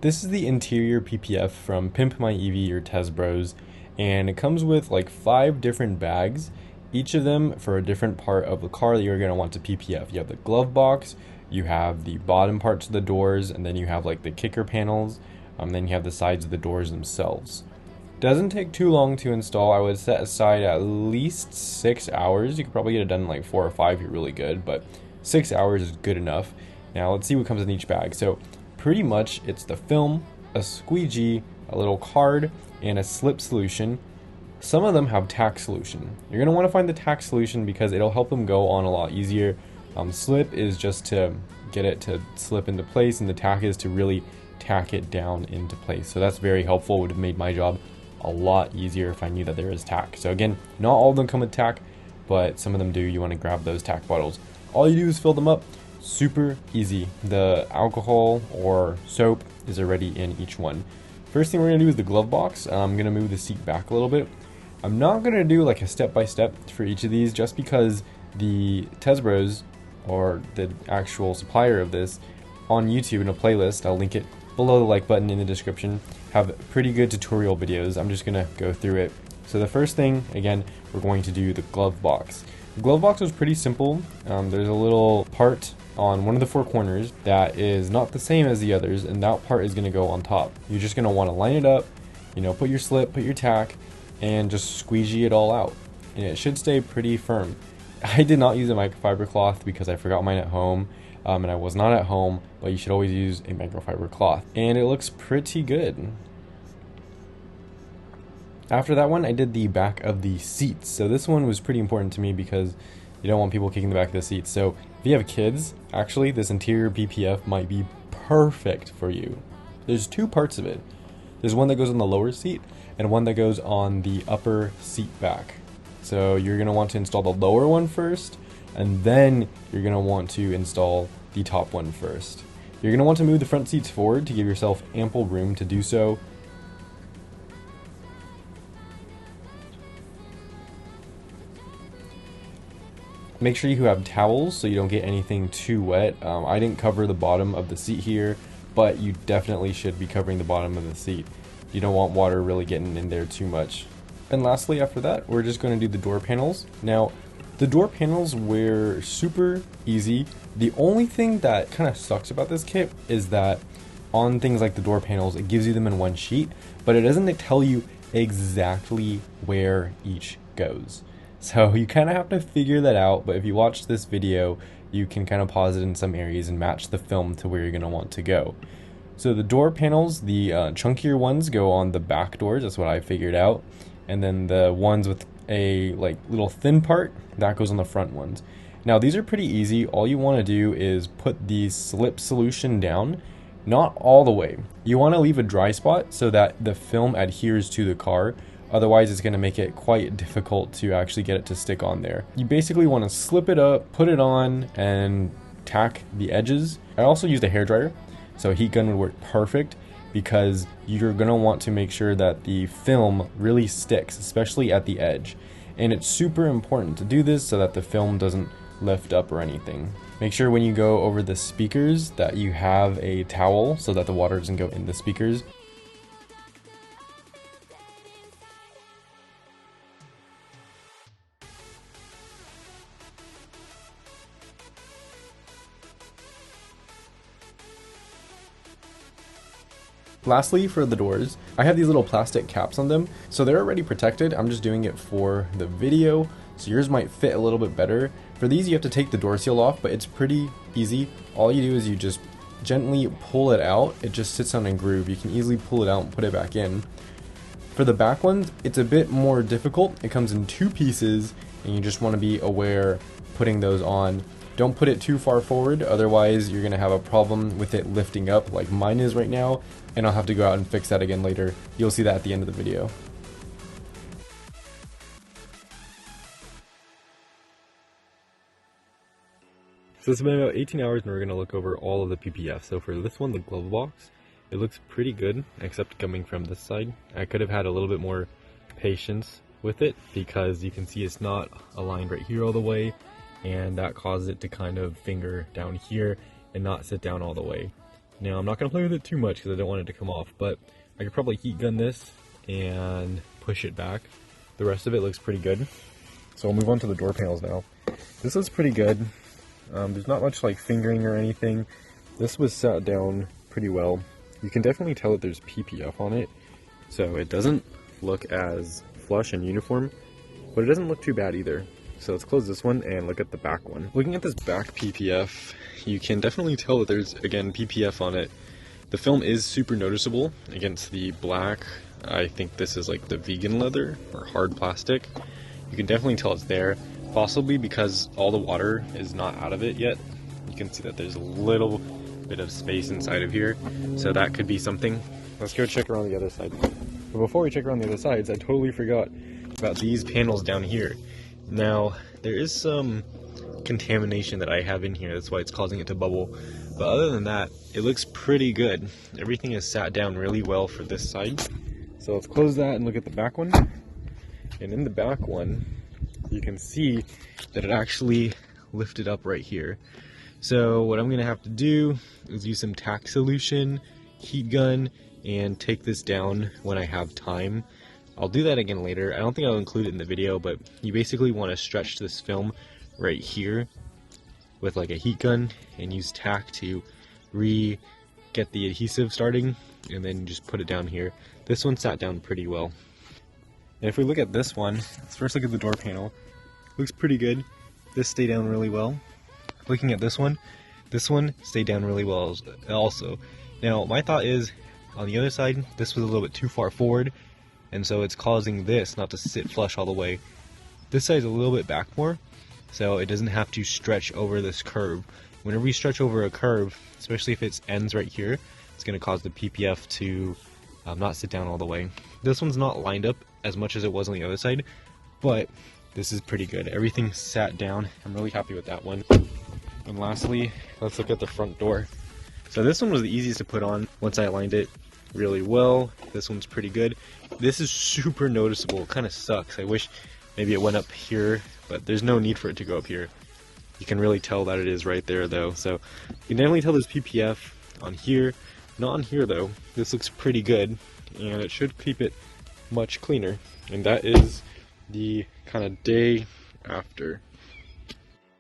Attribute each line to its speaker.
Speaker 1: This is the interior PPF from Pimp My EV or Tesbros, and it comes with like 5 different bags, each of them for a different part of the car that you're going to want to PPF. You have the glove box, you have the bottom parts of the doors, and then you have like the kicker panels, then you have the sides of the doors themselves. Doesn't take too long to install. I would set aside at least 6 hours. You could probably get it done in like 4 or 5 if you're really good, but 6 hours is good enough. Now let's see what comes in each bag. So pretty much it's the film, a squeegee, a little card, and a slip solution. Some of them have tack solution. You're going to want to find the tack solution because it'll help them go on a lot easier. Slip is just to get it to slip into place, and the tack is to really tack it down into place. So that's very helpful. Would have made my job a lot easier if I knew that there is tack. So again, not all of them come with tack, but some of them do. You want to grab those tack bottles. All you do is fill them up. Super easy. The alcohol or soap is already in each one. First thing we're going to do is the glove box. I'm going to move the seat back a little bit. I'm not going to do like a step-by-step for each of these just because the tesbros, or the actual supplier of this, on YouTube in a playlist, I'll link it below the like button in the description, have pretty good tutorial videos. I'm just going to go through it. So the first thing, again, we're going to do the glove box. The glove box was pretty simple. There's a little part on one of the 4 corners that is not the same as the others, and that part is going to go on top. You're just going to want to line it up, put your slip, put your tack, and just squeegee it all out, and it should stay pretty firm. I did not use a microfiber cloth because I forgot mine at home, and I was not at home, but you should always use a microfiber cloth, and it looks pretty good. After that one, I did the back of the seats. So this one was pretty important to me because you don't want people kicking the back of the seats. So if you have kids, actually this interior PPF might be perfect for you. There's 2 parts of it. There's one that goes on the lower seat and one that goes on the upper seat back. So you're going to want to install the lower one first, and then you're going to want to install the top one first. You're going to want to move the front seats forward to give yourself ample room to do so. Make sure you have towels so you don't get anything too wet. I didn't cover the bottom of the seat here, but you definitely should be covering the bottom of the seat. You don't want water really getting in there too much. And lastly, after that, we're just going to do the door panels. Now, the door panels were super easy. The only thing that kind of sucks about this kit is that on things like the door panels, it gives you them in one sheet, but it doesn't tell you exactly where each goes. So you kind of have to figure that out, but if you watch this video, you can kind of pause it in some areas and match the film to where you're going to want to go. So the door panels, the chunkier ones go on the back doors, that's what I figured out. And then the ones with a like little thin part, that goes on the front ones. Now these are pretty easy. All you want to do is put the slip solution down, not all the way. You want to leave a dry spot so that the film adheres to the car. Otherwise, it's going to make it quite difficult to actually get it to stick on there. You basically want to slip it up, put it on, and tack the edges. I also used a hairdryer, so a heat gun would work perfect because you're going to want to make sure that the film really sticks, especially at the edge. And it's super important to do this so that the film doesn't lift up or anything. Make sure when you go over the speakers that you have a towel so that the water doesn't go in the speakers. Lastly, for the doors, I have these little plastic caps on them, so they're already protected. I'm just doing it for the video, so yours might fit a little bit better. For these, you have to take the door seal off, but it's pretty easy. All you do is you just gently pull it out. It just sits on a groove. You can easily pull it out and put it back in. For the back ones, it's a bit more difficult. It comes in 2 pieces, and you just want to be aware putting those on. Don't put it too far forward, otherwise you're going to have a problem with it lifting up like mine is right now, and I'll have to go out and fix that again later. You'll see that at the end of the video. So it's been about 18 hours and we're going to look over all of the PPF. So for this one, the glove box, it looks pretty good, except coming from this side. I could have had a little bit more patience with it because you can see it's not aligned right here all the way, and that causes it to kind of finger down here and not sit down all the way. Now I'm not going to play with it too much because I don't want it to come off, but I could probably heat gun this and push it back. The rest of it looks pretty good. So we'll move on to the door panels now. This looks pretty good. There's not much like fingering or anything. This was sat down pretty well. You can definitely tell that there's PPF on it, so it doesn't look as flush and uniform, but it doesn't look too bad either. So let's close this one and look at the back one. Looking at this back PPF, you can definitely tell that there's, again, PPF on it. The film is super noticeable against the black. I think this is like the vegan leather or hard plastic. You can definitely tell it's there, possibly because all the water is not out of it yet. You can see that there's a little bit of space inside of here, so that could be something. Let's go check around the other side. But before we check around the other sides, I totally forgot about these panels down here. Now, there is some contamination that I have in here, that's why it's causing it to bubble. But other than that, it looks pretty good. Everything is sat down really well for this side. So let's close that and look at the back one. And in the back one, you can see that it actually lifted up right here. So what I'm gonna have to do is use some tack solution, heat gun, and take this down when I have time. I'll do that again later. I don't think I'll include it in the video, but you basically want to stretch this film right here with like a heat gun and use tack to get the adhesive starting, and then just put it down here. This one sat down pretty well. And if we look at this one, let's first look at the door panel. Looks pretty good. This stayed down really well. Looking at this one stayed down really well also. Now my thought is, on the other side, this was a little bit too far forward, and so it's causing this not to sit flush all the way. This side's a little bit back more, so it doesn't have to stretch over this curve. Whenever you stretch over a curve, especially if it ends right here, it's going to cause the PPF to not sit down all the way. This one's not lined up as much as it was on the other side, but this is pretty good. Everything sat down. I'm really happy with that one. And lastly, let's look at the front door. So this one was the easiest to put on once I aligned it really well. This one's pretty good. This is super noticeable. It kind of sucks. I wish maybe it went up here, but there's no need for it to go up here. You can really tell that it is right there though. So you can definitely tell there's PPF on here. Not on here though. This looks pretty good, and it should keep it much cleaner. And that is the kind of day after.